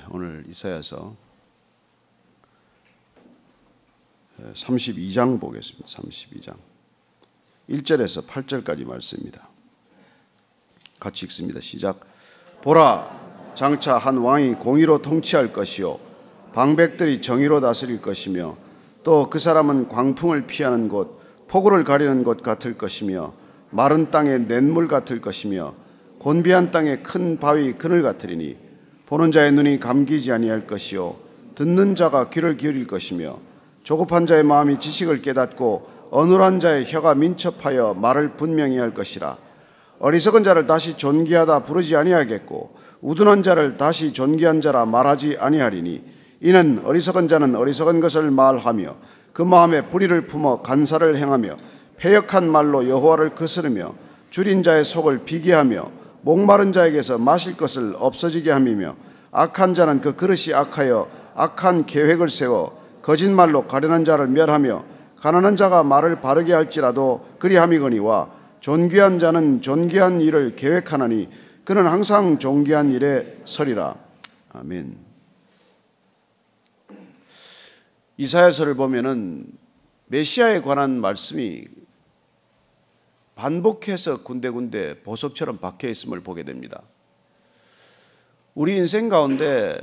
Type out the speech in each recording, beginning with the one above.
오늘 이사야서 32장 보겠습니다. 32장 1절에서 8절까지 말씀입니다. 같이 읽습니다. 시작. 보라, 장차 한 왕이 공의로 통치할 것이요 방백들이 정의로 다스릴 것이며 또 그 사람은 광풍을 피하는 곳, 폭우를 가리는 곳 같을 것이며 마른 땅에 냇물 같을 것이며 곤비한 땅에 큰 바위 그늘 같으리니 보는 자의 눈이 감기지 아니할 것이요 듣는 자가 귀를 기울일 것이며 조급한 자의 마음이 지식을 깨닫고 어눌한 자의 혀가 민첩하여 말을 분명히 할 것이라. 어리석은 자를 다시 존귀하다 부르지 아니하겠고 우둔한 자를 다시 존귀한 자라 말하지 아니하리니 이는 어리석은 자는 어리석은 것을 말하며 그 마음에 불의를 품어 간사를 행하며 패역한 말로 여호와를 거스르며 줄인 자의 속을 비게 하며 목마른 자에게서 마실 것을 없어지게 함이며 악한 자는 그 그릇이 악하여 악한 계획을 세워 거짓말로 가련한 자를 멸하며 가난한 자가 말을 바르게 할지라도 그리함이거니와 존귀한 자는 존귀한 일을 계획하나니 그는 항상 존귀한 일에 서리라. 아멘. 이사야서를 보면은 메시아에 관한 말씀이 반복해서 군데군데 보석처럼 박혀 있음을 보게 됩니다. 우리 인생 가운데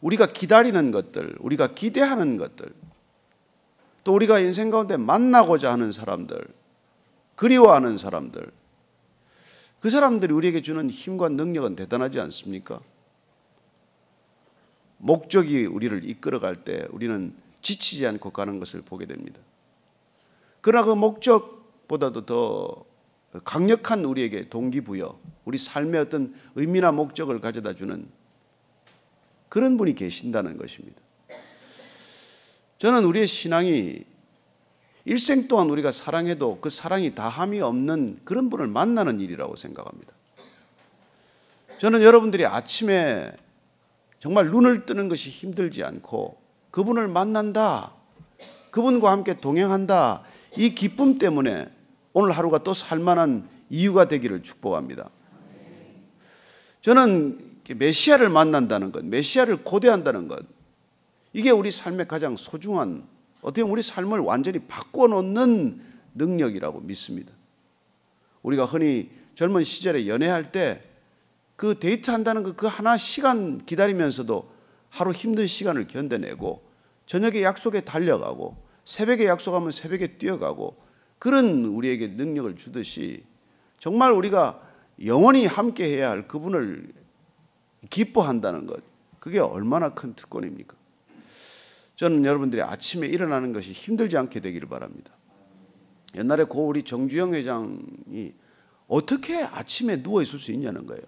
우리가 기다리는 것들, 우리가 기대하는 것들, 또 우리가 인생 가운데 만나고자 하는 사람들, 그리워하는 사람들, 그 사람들이 우리에게 주는 힘과 능력은 대단하지 않습니까? 목적이 우리를 이끌어갈 때 우리는 지치지 않고 가는 것을 보게 됩니다. 그러나 그 목적보다도 더 강력한 우리에게 동기부여, 우리 삶의 어떤 의미나 목적을 가져다 주는 그런 분이 계신다는 것입니다. 저는 우리의 신앙이 일생 동안 우리가 사랑해도 그 사랑이 다함이 없는 그런 분을 만나는 일이라고 생각합니다. 저는 여러분들이 아침에 정말 눈을 뜨는 것이 힘들지 않고 그분을 만난다, 그분과 함께 동행한다, 이 기쁨 때문에 오늘 하루가 또 살만한 이유가 되기를 축복합니다. 저는 메시아를 만난다는 것, 메시아를 고대한다는 것, 이게 우리 삶의 가장 소중한, 어떻게 보면 우리 삶을 완전히 바꿔놓는 능력이라고 믿습니다. 우리가 흔히 젊은 시절에 연애할 때 그 데이트한다는 그 하나 시간 기다리면서도 하루 힘든 시간을 견뎌내고 저녁에 약속에 달려가고 새벽에 약속하면 새벽에 뛰어가고 그런 우리에게 능력을 주듯이 정말 우리가 영원히 함께 해야 할 그분을 기뻐한다는 것, 그게 얼마나 큰 특권입니까? 저는 여러분들이 아침에 일어나는 것이 힘들지 않게 되기를 바랍니다. 옛날에 고 우리 정주영 회장이 어떻게 아침에 누워 있을 수 있냐는 거예요.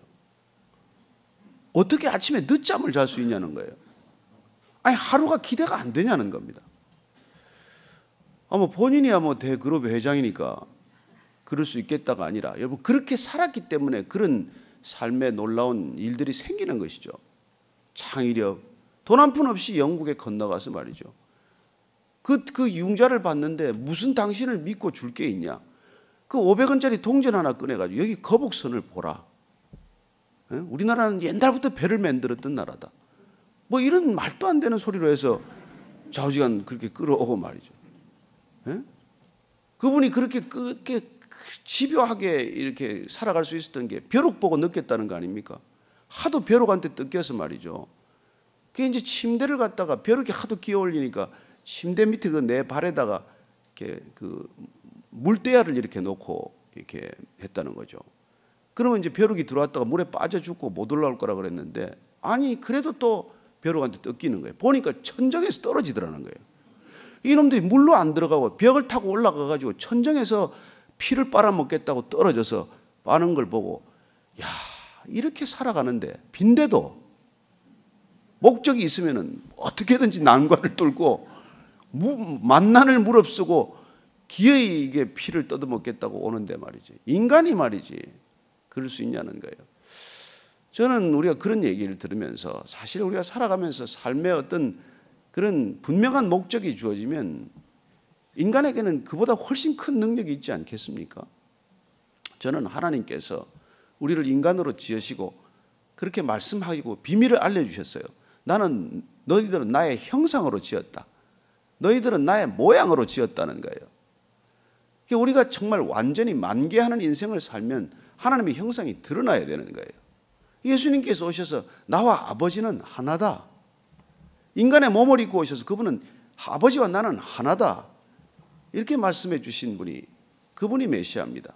어떻게 아침에 늦잠을 잘 수 있냐는 거예요. 아니 하루가 기대가 안 되냐는 겁니다. 본인이야 대그룹의 회장이니까 그럴 수 있겠다가 아니라 여러분 그렇게 살았기 때문에 그런 삶의 놀라운 일들이 생기는 것이죠. 창의력, 돈 한 푼 없이 영국에 건너가서 말이죠. 그 융자를 봤는데 무슨 당신을 믿고 줄 게 있냐. 그 500원짜리 동전 하나 꺼내가지고 여기 거북선을 보라. 우리나라는 옛날부터 배를 만들었던 나라다. 이런 말도 안 되는 소리로 해서 좌우지간 그렇게 끌어오고 말이죠. 그분이 그렇게 집요하게 이렇게 살아갈 수 있었던 게 벼룩 보고 느꼈다는 거 아닙니까? 하도 벼룩한테 뜯겨서 말이죠. 그게 이제 침대를 갖다가 벼룩이 하도 끼어 올리니까 침대 밑에 그 내 발에다가 이렇게 그 물대야를 이렇게 놓고 이렇게 했다는 거죠. 그러면 이제 벼룩이 들어왔다가 물에 빠져 죽고 못 올라올 거라 그랬는데 아니 그래도 또 벼룩한테 뜯기는 거예요. 보니까 천정에서 떨어지더라는 거예요. 이놈들이 물로 안 들어가고 벽을 타고 올라가가지고 천정에서 피를 빨아먹겠다고 떨어져서 빠는 걸 보고 야 이렇게 살아가는데 빈대도 목적이 있으면은 어떻게든지 난관을 뚫고 만난을 무릅쓰고 기어이 이게 피를 뜯어먹겠다고 오는데 말이지 인간이 말이지 그럴 수 있냐는 거예요. 저는 우리가 그런 얘기를 들으면서 사실 우리가 살아가면서 삶의 어떤 그런 분명한 목적이 주어지면 인간에게는 그보다 훨씬 큰 능력이 있지 않겠습니까? 저는 하나님께서 우리를 인간으로 지으시고 그렇게 말씀하고 비밀을 알려주셨어요. 너희들은 나의 형상으로 지었다. 너희들은 나의 모양으로 지었다는 거예요. 우리가 정말 완전히 만개하는 인생을 살면 하나님의 형상이 드러나야 되는 거예요. 예수님께서 오셔서 나와 아버지는 하나다. 인간의 몸을 입고 오셔서 그분은 아버지와 나는 하나다. 이렇게 말씀해 주신 분이 그분이 메시아입니다.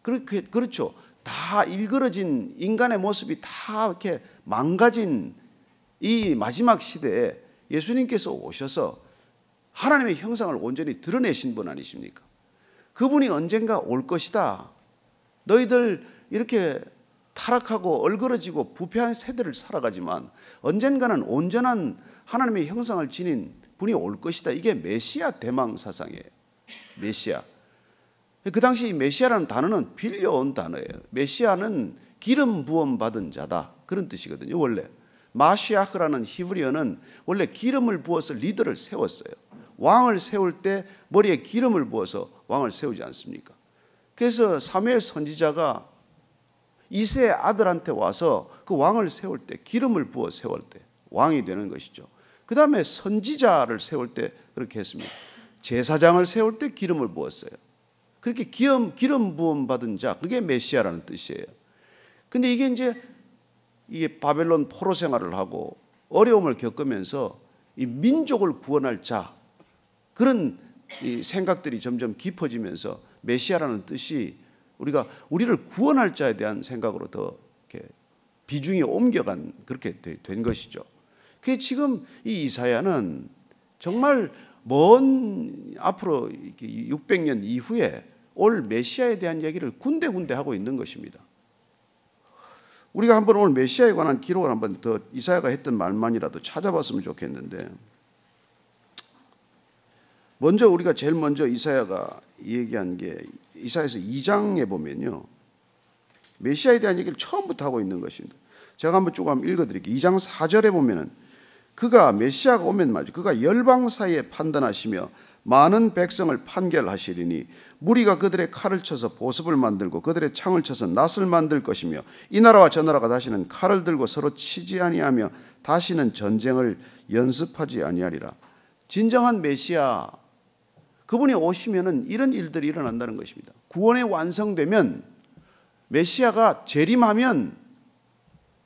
그렇죠. 다 일그러진 인간의 모습이 다 이렇게 망가진 이 마지막 시대에 예수님께서 오셔서 하나님의 형상을 온전히 드러내신 분 아니십니까? 그분이 언젠가 올 것이다. 너희들 이렇게 타락하고 얼그러지고 부패한 세대를 살아가지만 언젠가는 온전한 하나님의 형상을 지닌 분이 올 것이다. 이게 메시아 대망 사상이에요. 메시아. 그 당시 메시아라는 단어는 빌려온 단어예요. 메시아는 기름 부음 받은 자다. 그런 뜻이거든요. 원래 마시아흐라는 히브리어는 원래 기름을 부어서 리더를 세웠어요. 왕을 세울 때 머리에 기름을 부어서 왕을 세우지 않습니까? 그래서 사무엘 선지자가 이새의 아들한테 와서 그 왕을 세울 때 기름을 부어 세울 때 왕이 되는 것이죠. 그 다음에 선지자를 세울 때 그렇게 했습니다. 제사장을 세울 때 기름을 부었어요. 그렇게 기름 부음 받은 자, 그게 메시아라는 뜻이에요. 근데 이게 바벨론 포로 생활을 하고 어려움을 겪으면서 이 민족을 구원할 자, 그런 이 생각들이 점점 깊어지면서 메시아라는 뜻이 우리를 구원할 자에 대한 생각으로 더 이렇게 비중이 옮겨간 그렇게 된 것이죠. 그게 지금 이 이사야는 정말 먼 앞으로 600년 이후에 올 메시아에 대한 얘기를 군데군데 하고 있는 것입니다. 우리가 한번 오늘 메시아에 관한 기록을 한번 더 이사야가 했던 말만이라도 찾아봤으면 좋겠는데, 우리가 제일 먼저 이사야가 얘기한 게 이사야서 2장에 보면요, 메시아에 대한 얘기를 처음부터 하고 있는 것입니다. 제가 한번 쭉 한번 읽어드릴게요. 2장 4절에 보면은 그가 메시아가 오면 말이죠. 그가 열방 사이에 판단하시며 많은 백성을 판결하시리니 무리가 그들의 칼을 쳐서 보습을 만들고 그들의 창을 쳐서 낫을 만들 것이며 이 나라와 저 나라가 다시는 칼을 들고 서로 치지 아니하며 다시는 전쟁을 연습하지 아니하리라. 진정한 메시아, 그분이 오시면은 이런 일들이 일어난다는 것입니다. 구원이 완성되면, 메시아가 재림하면,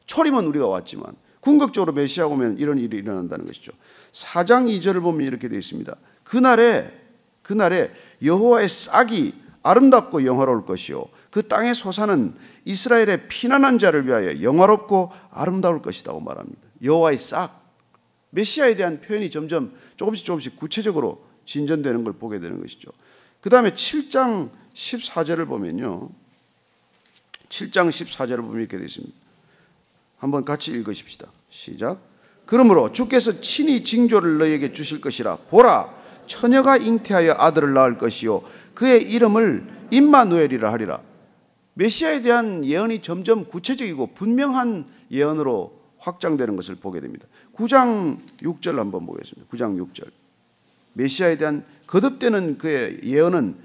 초림은 우리가 왔지만 궁극적으로 메시아가 오면 이런 일이 일어난다는 것이죠. 4장 2절을 보면 이렇게 되어 있습니다. 그날에 여호와의 싹이 아름답고 영화로울 것이요 그 땅의 소사는 이스라엘의 피난한 자를 위하여 영화롭고 아름다울 것이라고 말합니다. 여호와의 싹, 메시아에 대한 표현이 점점 조금씩 구체적으로 진전되는 걸 보게 되는 것이죠. 그 다음에 7장 14절을 보면요, 7장 14절을 보면 이렇게 되어 있습니다. 한번 같이 읽으십시다. 시작. 그러므로 주께서 친히 징조를 너희에게 주실 것이라. 보라, 처녀가 잉태하여 아들을 낳을 것이요 그의 이름을 임마누엘이라 하리라. 메시아에 대한 예언이 점점 구체적이고 분명한 예언으로 확장되는 것을 보게 됩니다. 9장 6절 한번 보겠습니다. 9장 6절. 메시아에 대한 거듭되는 그의 예언은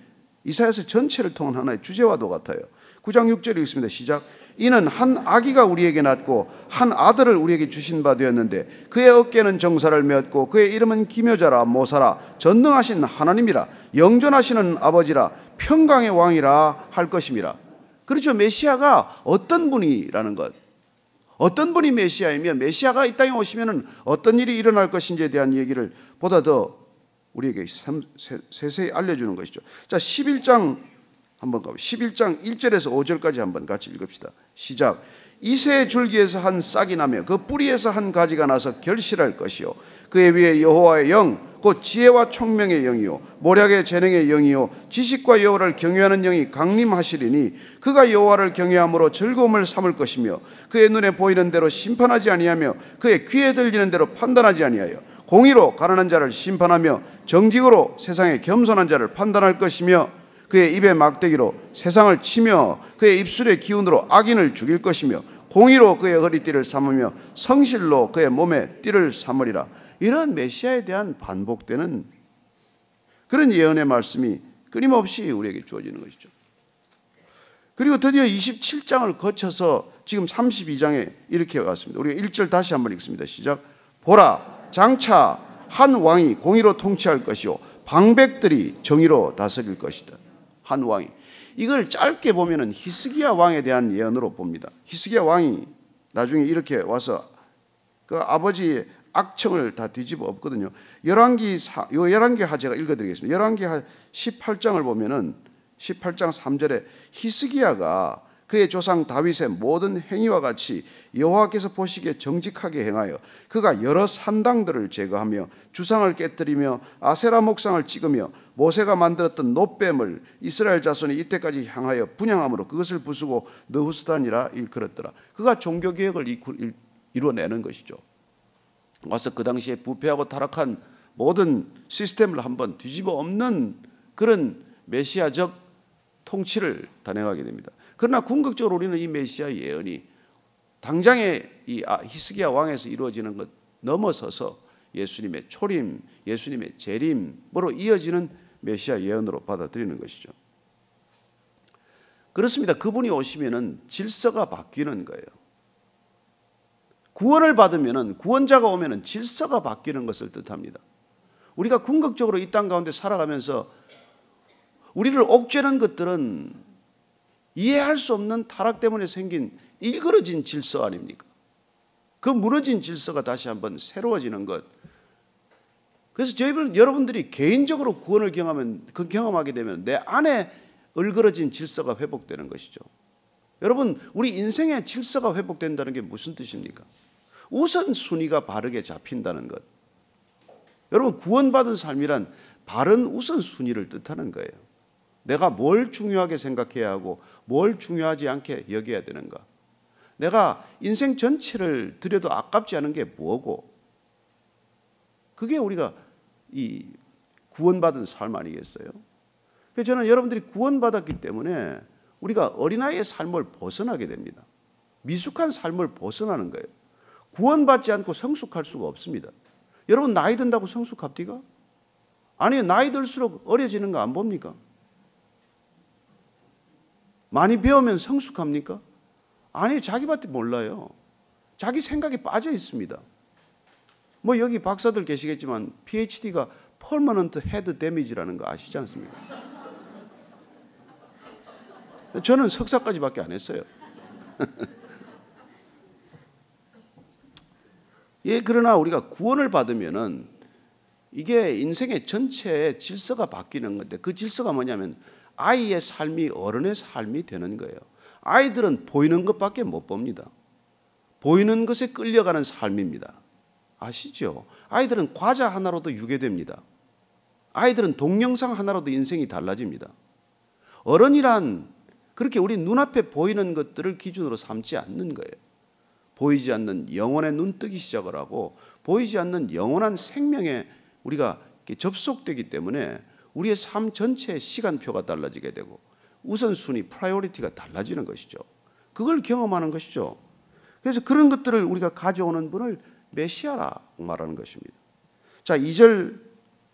이사야서 전체를 통한 하나의 주제와도 같아요. 9장 6절이 있습니다. 시작. 이는 한 아기가 우리에게 낳고 한 아들을 우리에게 주신 바 되었는데 그의 어깨는 정사를 메었고 그의 이름은 기묘자라 모사라 전능하신 하나님이라 영존하시는 아버지라 평강의 왕이라 할 것임이라. 그렇죠. 메시아가 어떤 분이라는 것, 어떤 분이 메시아이며 메시아가 이 땅에 오시면 어떤 일이 일어날 것인지에 대한 얘기를 보다 더 우리에게 세세히 알려주는 것이죠. 자, 11장 한번 가보죠. 11장 1절에서 5절까지 한번 같이 읽읍시다. 시작. 이새의 줄기에서 한 싹이 나며 그 뿌리에서 한 가지가 나서 결실할 것이요 그의 위에 여호와의 영 곧 지혜와 총명의 영이요 모략의 재능의 영이요 지식과 여호와를 경외하는 영이 강림하시리니 그가 여호와를 경외함으로 즐거움을 삼을 것이며 그의 눈에 보이는 대로 심판하지 아니하며 그의 귀에 들리는 대로 판단하지 아니하여 공의로 가난한 자를 심판하며 정직으로 세상의 겸손한 자를 판단할 것이며 그의 입의 막대기로 세상을 치며 그의 입술의 기운으로 악인을 죽일 것이며 공의로 그의 허리띠를 삼으며 성실로 그의 몸에 띠를 삼으리라. 이런 메시아에 대한 반복되는 그런 예언의 말씀이 끊임없이 우리에게 주어지는 것이죠. 그리고 드디어 27장을 거쳐서 지금 32장에 이렇게 왔습니다. 우리가 1절 다시 한번 읽습니다. 시작. 보라, 장차 한 왕이 공의로 통치할 것이요 방백들이 정의로 다스릴 것이다. 한 왕이. 이걸 짧게 보면은 히스기야 왕에 대한 예언으로 봅니다. 히스기야 왕이 나중에 이렇게 와서 그 아버지의 악청을 다 뒤집어 엎거든요. 열왕기 하제가 읽어드리겠습니다. 열왕기 18장을 보면은 18장 3절에 히스기야가 그의 조상 다윗의 모든 행위와 같이 여호와께서 보시기에 정직하게 행하여 그가 여러 산당들을 제거하며 주상을 깨뜨리며 아세라 목상을 찍으며 모세가 만들었던 놋뱀을 이스라엘 자손이 이때까지 향하여 분향함으로 그것을 부수고 느후스단이라 일컬었더라. 그가 종교개혁을 이루어내는 것이죠. 와서 그 당시에 부패하고 타락한 모든 시스템을 한번 뒤집어 엎는 그런 메시아적 통치를 단행하게 됩니다. 그러나 궁극적으로 우리는 이 메시아 예언이 당장에 이 히스기야 왕에서 이루어지는 것 넘어서서 예수님의 초림, 예수님의 재림으로 이어지는 메시아 예언으로 받아들이는 것이죠. 그렇습니다. 그분이 오시면은 질서가 바뀌는 거예요. 구원을 받으면은 구원자가 오면은 질서가 바뀌는 것을 뜻합니다. 우리가 궁극적으로 이 땅 가운데 살아가면서 우리를 옥죄는 것들은 이해할 수 없는 타락 때문에 생긴 일그러진 질서 아닙니까? 그 무너진 질서가 다시 한번 새로워지는 것. 그래서 여러분들이 개인적으로 구원을 경험하게 되면 내 안에 일그러진 질서가 회복되는 것이죠. 여러분, 우리 인생의 질서가 회복된다는 게 무슨 뜻입니까? 우선순위가 바르게 잡힌다는 것. 여러분, 구원받은 삶이란 바른 우선순위를 뜻하는 거예요. 내가 뭘 중요하게 생각해야 하고 뭘 중요하지 않게 여겨야 되는가. 내가 인생 전체를 들여도 아깝지 않은 게 뭐고. 그게 우리가 이 구원받은 삶 아니겠어요? 그래서 저는 여러분들이 구원받았기 때문에 우리가 어린아이의 삶을 벗어나게 됩니다. 미숙한 삶을 벗어나는 거예요. 구원받지 않고 성숙할 수가 없습니다. 여러분, 나이 든다고 성숙합니까? 아니요, 나이 들수록 어려지는 거 안 봅니까? 많이 배우면 성숙합니까? 아니요, 자기밖에 몰라요. 자기 생각에 빠져 있습니다. 뭐 여기 박사들 계시겠지만 PhD가 Permanent Head Damage라는 거 아시지 않습니까? 저는 석사까지밖에 안 했어요. 예, 그러나 우리가 구원을 받으면은 이게 인생의 전체의 질서가 바뀌는 건데, 그 질서가 뭐냐면 아이의 삶이 어른의 삶이 되는 거예요. 아이들은 보이는 것밖에 못 봅니다. 보이는 것에 끌려가는 삶입니다. 아시죠? 아이들은 과자 하나로도 유괴됩니다. 아이들은 동영상 하나로도 인생이 달라집니다. 어른이란 그렇게 우리 눈앞에 보이는 것들을 기준으로 삼지 않는 거예요. 보이지 않는 영혼의 눈뜨기 시작을 하고 보이지 않는 영원한 생명에 우리가 접속되기 때문에 우리의 삶 전체의 시간표가 달라지게 되고 우선순위, 프라이오리티가 달라지는 것이죠. 그걸 경험하는 것이죠. 그래서 그런 것들을 우리가 가져오는 분을 메시아라 말하는 것입니다. 자, 2절,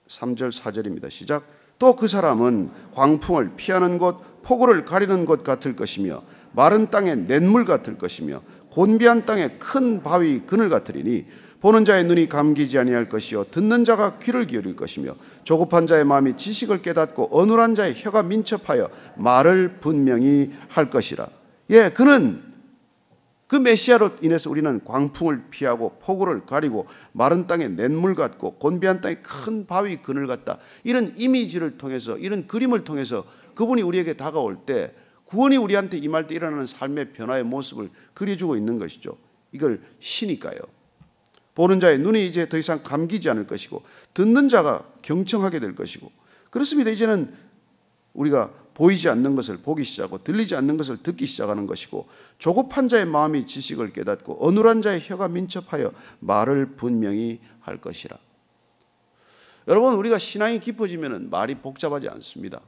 3절, 4절입니다. 시작. 또 그 사람은 광풍을 피하는 곳, 폭우를 가리는 곳 같을 것이며 마른 땅에 냇물 같을 것이며 곤비한 땅에 큰 바위 그늘 같으리니 보는 자의 눈이 감기지 아니할 것이요 듣는 자가 귀를 기울일 것이며 조급한 자의 마음이 지식을 깨닫고 어눌한 자의 혀가 민첩하여 말을 분명히 할 것이라. 예, 그는 그 메시아로 인해서 우리는 광풍을 피하고 폭우를 가리고 마른 땅에 냇물 같고 곤비한 땅에 큰 바위 그늘 같다. 이런 이미지를 통해서, 이런 그림을 통해서 그분이 우리에게 다가올 때, 구원이 우리한테 임할 때 일어나는 삶의 변화의 모습을 그려주고 있는 것이죠. 이걸 시니까요. 보는 자의 눈이 이제 더 이상 감기지 않을 것이고 듣는 자가 경청하게 될 것이고, 그렇습니다. 이제는 우리가 보이지 않는 것을 보기 시작하고 들리지 않는 것을 듣기 시작하는 것이고, 조급한 자의 마음이 지식을 깨닫고 어눌한 자의 혀가 민첩하여 말을 분명히 할 것이라. 여러분, 우리가 신앙이 깊어지면 말이 복잡하지 않습니다.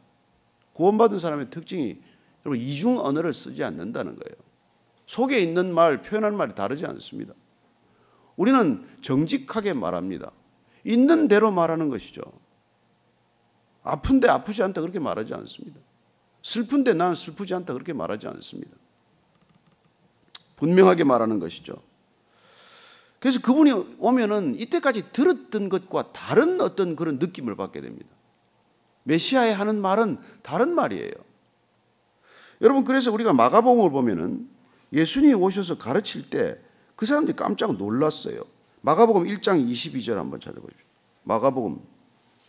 구원받은 사람의 특징이 여러분 이중 언어를 쓰지 않는다는 거예요. 속에 있는 말, 표현하는 말이 다르지 않습니다. 우리는 정직하게 말합니다. 있는 대로 말하는 것이죠. 아픈데 아프지 않다 그렇게 말하지 않습니다. 슬픈데 나는 슬프지 않다 그렇게 말하지 않습니다. 분명하게 말하는 것이죠. 그래서 그분이 오면은 이때까지 들었던 것과 다른 어떤 그런 느낌을 받게 됩니다. 메시아에 하는 말은 다른 말이에요. 여러분, 그래서 우리가 마가복음을 보면은 예수님이 오셔서 가르칠 때 그 사람들이 깜짝 놀랐어요. 마가복음 1장 22절 한번 찾아보십시오. 마가복음.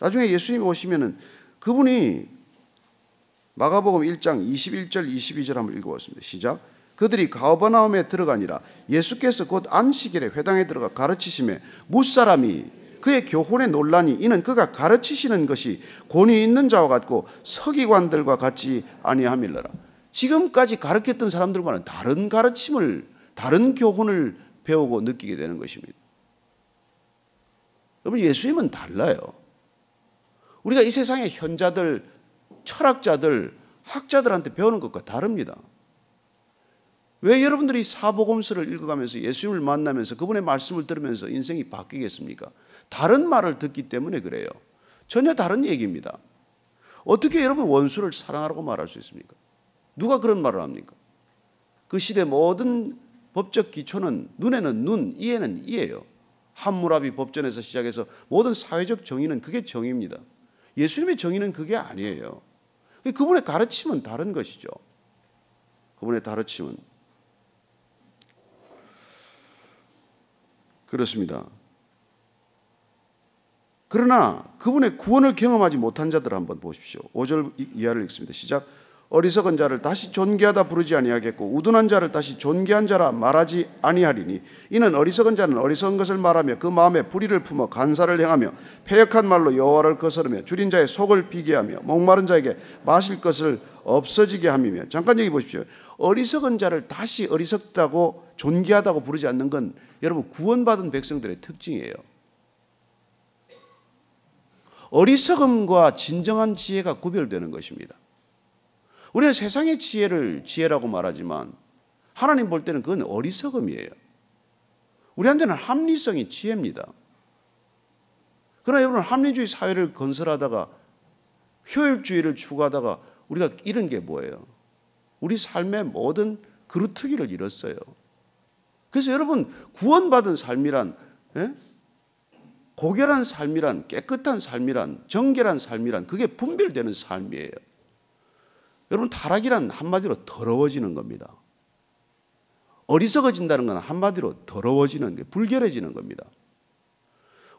나중에 예수님이 오시면은 그분이 마가복음 1장 21절 22절 한번 읽어보겠습니다. 시작. 그들이 가버나움에 들어가니라. 예수께서 곧 안식일에 회당에 들어가 가르치심에 무사람이 그의 교훈에 놀라니 이는 그가 가르치시는 것이 권위 있는 자와 같고 서기관들과 같지 아니함일러라. 지금까지 가르쳤던 사람들과는 다른 가르침을, 다른 교훈을 배우고 느끼게 되는 것입니다. 여러분, 예수님은 달라요. 우리가 이 세상의 현자들, 철학자들, 학자들한테 배우는 것과 다릅니다. 왜 여러분들이 사복음서를 읽어가면서 예수님을 만나면서 그분의 말씀을 들으면서 인생이 바뀌겠습니까? 다른 말을 듣기 때문에 그래요. 전혀 다른 얘기입니다. 어떻게 여러분 원수를 사랑하라고 말할 수 있습니까? 누가 그런 말을 합니까? 그 시대 모든 법적 기초는 눈에는 눈, 이에는 이예요. 함무라비 법전에서 시작해서 모든 사회적 정의는 그게 정의입니다. 예수님의 정의는 그게 아니에요. 그분의 가르침은 다른 것이죠. 그분의 가르침은 그렇습니다. 그러나 그분의 구원을 경험하지 못한 자들 한번 보십시오. 5절 이하를 읽습니다. 시작. 어리석은 자를 다시 존귀하다 부르지 아니하겠고 우둔한 자를 다시 존귀한 자라 말하지 아니하리니 이는 어리석은 자는 어리석은 것을 말하며 그 마음에 불의를 품어 간사를 행하며 패역한 말로 여호와를 거스르며 줄인 자의 속을 비게 하며 목마른 자에게 마실 것을 없어지게 함이며. 잠깐 여기 보십시오. 어리석은 자를 다시 어리석다고 존귀하다고 부르지 않는 건 여러분 구원받은 백성들의 특징이에요. 어리석음과 진정한 지혜가 구별되는 것입니다. 우리는 세상의 지혜를 지혜라고 말하지만 하나님 볼 때는 그건 어리석음이에요. 우리한테는 합리성이 지혜입니다. 그러나 여러분, 합리주의 사회를 건설하다가 효율주의를 추구하다가 우리가 잃은 게 뭐예요? 우리 삶의 모든 그루터기를 잃었어요. 그래서 여러분, 구원받은 삶이란, 고결한 삶이란, 깨끗한 삶이란, 정결한 삶이란 그게 분별되는 삶이에요. 여러분, 타락이란 한마디로 더러워지는 겁니다. 어리석어진다는 건 한마디로 더러워지는 게, 불결해지는 겁니다.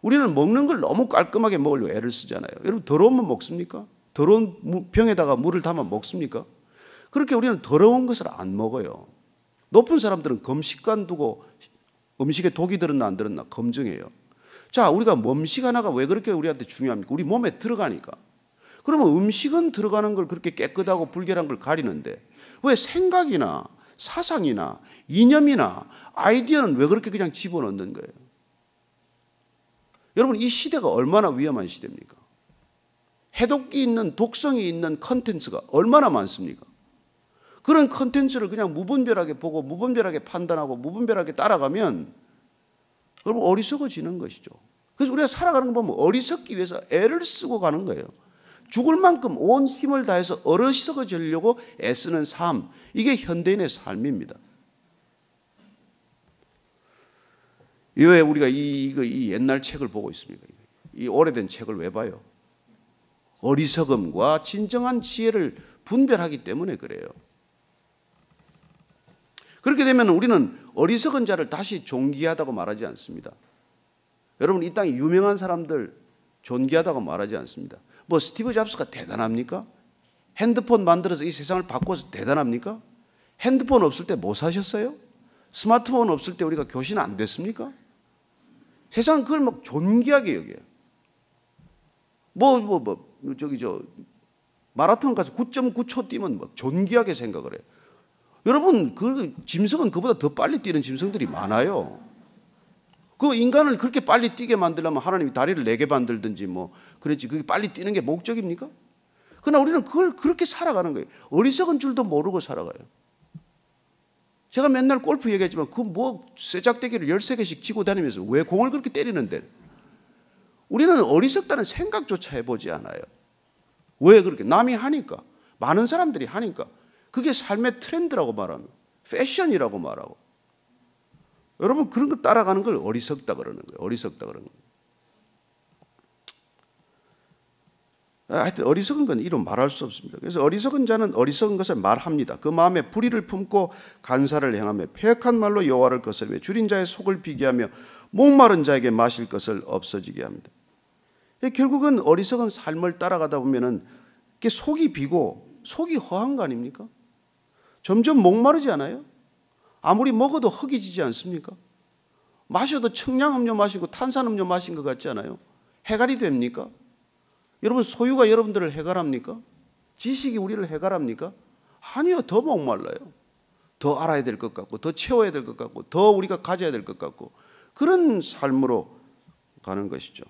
우리는 먹는 걸 너무 깔끔하게 먹으려고 애를 쓰잖아요. 여러분, 더러우면 먹습니까? 더러운 병에다가 물을 담아 먹습니까? 그렇게 우리는 더러운 것을 안 먹어요. 높은 사람들은 검식관 두고 음식에 독이 들었나 안 들었나 검증해요. 자, 우리가 음식 하나가 왜 그렇게 우리한테 중요합니까? 우리 몸에 들어가니까. 그러면 음식은 들어가는 걸 그렇게 깨끗하고 불결한 걸 가리는데 왜 생각이나 사상이나 이념이나 아이디어는 왜 그렇게 그냥 집어넣는 거예요? 여러분, 이 시대가 얼마나 위험한 시대입니까? 해독기 있는, 독성이 있는 컨텐츠가 얼마나 많습니까? 그런 컨텐츠를 그냥 무분별하게 보고 무분별하게 판단하고 무분별하게 따라가면 여러분 어리석어지는 것이죠. 그래서 우리가 살아가는 거 보면 어리석기 위해서 애를 쓰고 가는 거예요. 죽을 만큼 온 힘을 다해서 어리석어지려고 애쓰는 삶, 이게 현대인의 삶입니다. 왜 우리가 이 옛날 책을 보고 있습니까? 이 오래된 책을 왜 봐요? 어리석음과 진정한 지혜를 분별하기 때문에 그래요. 그렇게 되면 우리는 어리석은 자를 다시 존귀하다고 말하지 않습니다. 여러분, 이 땅에 유명한 사람들 존귀하다고 말하지 않습니다. 뭐 스티브 잡스가 대단합니까? 핸드폰 만들어서 이 세상을 바꿔서 대단합니까? 핸드폰 없을 때 뭐 사셨어요? 스마트폰 없을 때 우리가 교신 안 됐습니까? 세상은 그걸 막 존귀하게 여겨요. 마라톤 가서 9.9초 뛰면 막 존귀하게 생각을 해요. 여러분, 그 짐승은 그보다 더 빨리 뛰는 짐승들이 많아요. 그 인간을 그렇게 빨리 뛰게 만들려면 하나님이 다리를 4개 만들든지 뭐 그랬지, 그게 빨리 뛰는 게 목적입니까? 그러나 우리는 그걸 그렇게 살아가는 거예요. 어리석은 줄도 모르고 살아가요. 제가 맨날 골프 얘기했지만 그 뭐 쇠작대기를 13개씩 쥐고 다니면서 왜 공을 그렇게 때리는데? 우리는 어리석다는 생각조차 해보지 않아요. 왜 그렇게? 남이 하니까. 많은 사람들이 하니까 그게 삶의 트렌드라고 말하는, 패션이라고 말하고. 여러분 그런 거 따라가는 걸 어리석다 그러는 거예요. 어리석다 그러는 거예요. 하여튼 어리석은 건 이로 말할 수 없습니다. 그래서 어리석은 자는 어리석은 것을 말합니다. 그 마음에 불의를 품고 간사를 행하며 패역한 말로 여호와를 거스르며 줄인 자의 속을 비게 하며 목마른 자에게 마실 것을 없어지게 합니다. 결국은 어리석은 삶을 따라가다 보면은 속이 비고 속이 허한 거 아닙니까? 점점 목마르지 않아요? 아무리 먹어도 허기지지 않습니까? 마셔도 청량음료 마시고 탄산음료 마신 것 같지 않아요? 해갈이 됩니까? 여러분 소유가 여러분들을 해갈합니까? 지식이 우리를 해갈합니까? 아니요. 더 목말라요. 더 알아야 될 것 같고 더 채워야 될 것 같고 더 우리가 가져야 될 것 같고 그런 삶으로 가는 것이죠.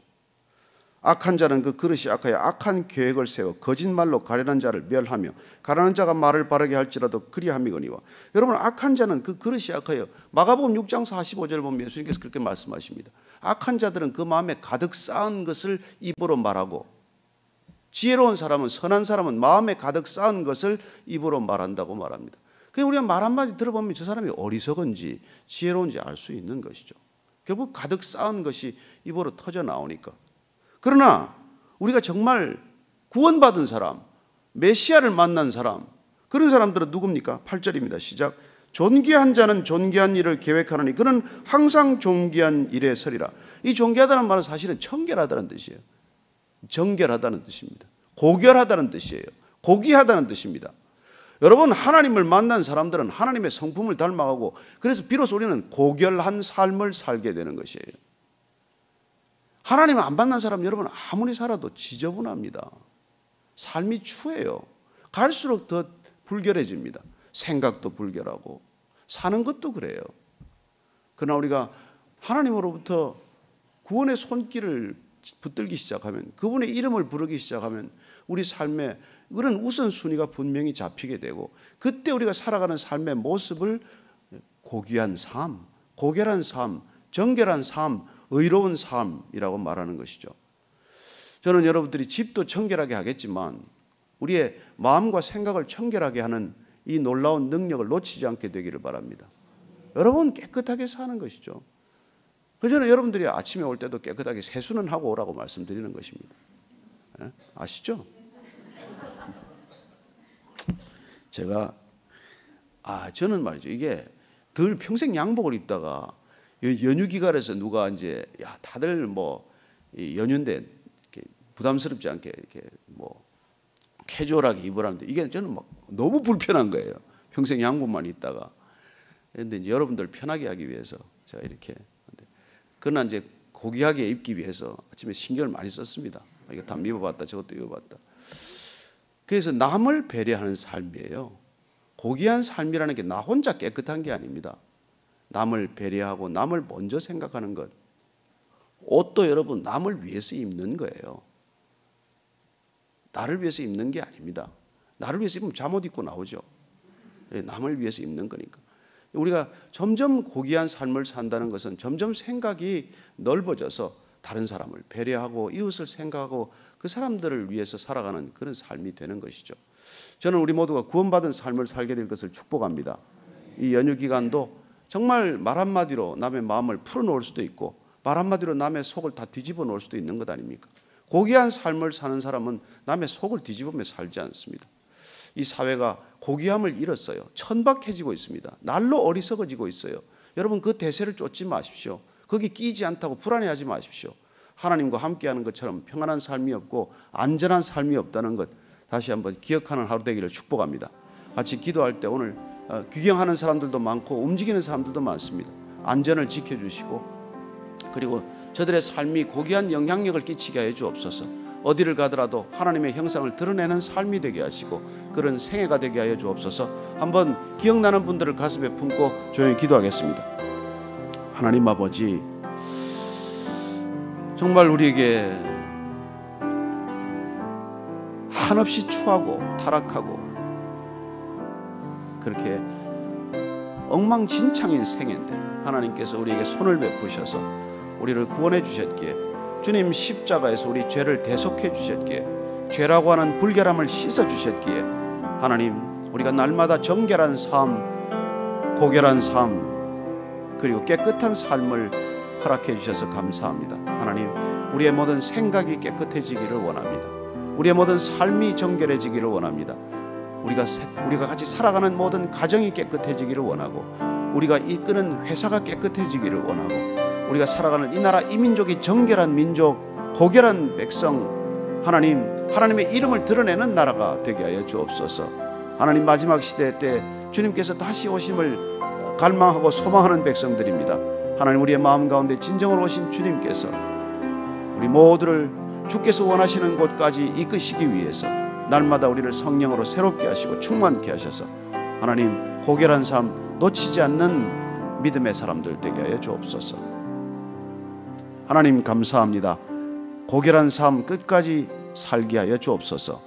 악한 자는 그 그릇이 악하여 악한 계획을 세워 거짓말로 가련한 자를 멸하며 가련한 자가 말을 바르게 할지라도 그리함이거니와. 여러분 악한 자는 그 그릇이 악하여, 마가복음 6장 45절 보면 예수님께서 그렇게 말씀하십니다. 악한 자들은 그 마음에 가득 쌓은 것을 입으로 말하고, 지혜로운 사람은, 선한 사람은 마음에 가득 쌓은 것을 입으로 말한다고 말합니다. 그냥 우리가 말 한마디 들어보면 저 사람이 어리석은지 지혜로운지 알 수 있는 것이죠. 결국 가득 쌓은 것이 입으로 터져 나오니까. 그러나 우리가 정말 구원받은 사람, 메시아를 만난 사람, 그런 사람들은 누굽니까? 8절입니다. 시작. 존귀한 자는 존귀한 일을 계획하노니 그는 항상 존귀한 일에 서리라. 이 존귀하다는 말은 사실은 청결하다는 뜻이에요. 정결하다는 뜻입니다. 고결하다는 뜻이에요. 고귀하다는 뜻입니다. 여러분 하나님을 만난 사람들은 하나님의 성품을 닮아가고, 그래서 비로소 우리는 고결한 삶을 살게 되는 것이에요. 하나님을 안 만난 사람 여러분 아무리 살아도 지저분합니다. 삶이 추해요. 갈수록 더 불결해집니다. 생각도 불결하고 사는 것도 그래요. 그러나 우리가 하나님으로부터 구원의 손길을 붙들기 시작하면, 그분의 이름을 부르기 시작하면 우리 삶에 그런 우선순위가 분명히 잡히게 되고, 그때 우리가 살아가는 삶의 모습을 고귀한 삶, 고결한 삶, 정결한 삶, 의로운 삶이라고 말하는 것이죠. 저는 여러분들이 집도 청결하게 하겠지만 우리의 마음과 생각을 청결하게 하는 이 놀라운 능력을 놓치지 않게 되기를 바랍니다. 여러분 깨끗하게 사는 것이죠. 그래서 저는 여러분들이 아침에 올 때도 깨끗하게 세수는 하고 오라고 말씀드리는 것입니다. 아시죠? 제가 저는 말이죠. 이게 늘 평생 양복을 입다가 연휴 기간에서 누가 이제 다들 뭐 연휴인데 이렇게 부담스럽지 않게 이렇게 뭐 캐주얼하게 입으라는데, 이게 저는 막 너무 불편한 거예요. 평생 양복만 입다가. 그런데 이제 여러분들 편하게 하기 위해서 제가 이렇게, 그러나 이제 고귀하게 입기 위해서 아침에 신경을 많이 썼습니다. 이거 다 입어봤다, 저것도 입어봤다. 그래서 남을 배려하는 삶이에요. 고귀한 삶이라는 게 나 혼자 깨끗한 게 아닙니다. 남을 배려하고 남을 먼저 생각하는 것. 옷도 여러분 남을 위해서 입는 거예요. 나를 위해서 입는 게 아닙니다. 나를 위해서 입으면 잠옷 입고 나오죠. 남을 위해서 입는 거니까. 우리가 점점 고귀한 삶을 산다는 것은 점점 생각이 넓어져서 다른 사람을 배려하고 이웃을 생각하고 그 사람들을 위해서 살아가는 그런 삶이 되는 것이죠. 저는 우리 모두가 구원받은 삶을 살게 될 것을 축복합니다. 이 연휴 기간도 정말 말 한마디로 남의 마음을 풀어놓을 수도 있고 말 한마디로 남의 속을 다 뒤집어 놓을 수도 있는 것 아닙니까? 고귀한 삶을 사는 사람은 남의 속을 뒤집으며 살지 않습니다. 이 사회가 고귀함을 잃었어요. 천박해지고 있습니다. 날로 어리석어지고 있어요. 여러분 그 대세를 쫓지 마십시오. 거기 끼지 않다고 불안해하지 마십시오. 하나님과 함께하는 것처럼 평안한 삶이 없고 안전한 삶이 없다는 것 다시 한번 기억하는 하루 되기를 축복합니다. 같이 기도할 때 오늘 귀경하는 사람들도 많고 움직이는 사람들도 많습니다. 안전을 지켜주시고 그리고 저들의 삶이 고귀한 영향력을 끼치게 하여 주옵소서. 어디를 가더라도 하나님의 형상을 드러내는 삶이 되게 하시고 그런 생애가 되게 하여 주옵소서. 한번 기억나는 분들을 가슴에 품고 조용히 기도하겠습니다. 하나님 아버지, 정말 우리에게 한없이 추하고 타락하고 그렇게 엉망진창인 생애인데 하나님께서 우리에게 손을 베푸셔서 우리를 구원해 주셨기에, 주님 십자가에서 우리 죄를 대속해 주셨기에, 죄라고 하는 불결함을 씻어 주셨기에 하나님, 우리가 날마다 정결한 삶, 고결한 삶, 그리고 깨끗한 삶을 허락해 주셔서 감사합니다. 하나님, 우리의 모든 생각이 깨끗해지기를 원합니다. 우리의 모든 삶이 정결해지기를 원합니다. 우리가 같이 살아가는 모든 가정이 깨끗해지기를 원하고, 우리가 이끄는 회사가 깨끗해지기를 원하고, 우리가 살아가는 이 나라 이 민족이 정결한 민족, 고결한 백성, 하나님의 이름을 드러내는 나라가 되게 하여 주옵소서. 하나님, 마지막 시대 때 주님께서 다시 오심을 갈망하고 소망하는 백성들입니다. 하나님, 우리의 마음 가운데 진정으로 오신 주님께서 우리 모두를 주께서 원하시는 곳까지 이끄시기 위해서 날마다 우리를 성령으로 새롭게 하시고 충만케 하셔서 하나님, 고결한 삶 놓치지 않는 믿음의 사람들 되게 하여 주옵소서. 하나님, 감사합니다. 고결한 삶 끝까지 살게 하여 주옵소서.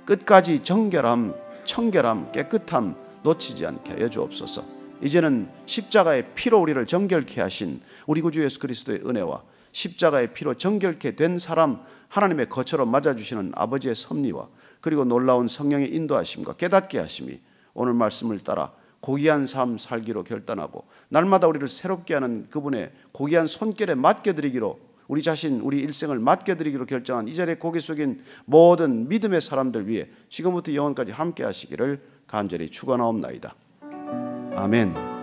끝까지 정결함, 청결함, 깨끗함 놓치지 않게 하여 주옵소서. 이제는 십자가의 피로 우리를 정결케 하신 우리 구주 예수 그리스도의 은혜와 십자가의 피로 정결케 된 사람 하나님의 거처로 맞아주시는 아버지의 섭리와 그리고 놀라운 성령의 인도하심과 깨닫게 하심이 오늘 말씀을 따라 고귀한 삶 살기로 결단하고 날마다 우리를 새롭게 하는 그분의 고귀한 손길에 맡겨드리기로, 우리 자신, 우리 일생을 맡겨드리기로 결정한 이 자리에 고개 숙인 모든 믿음의 사람들 위해 지금부터 영원까지 함께 하시기를 간절히 축원하옵나이다. 아멘.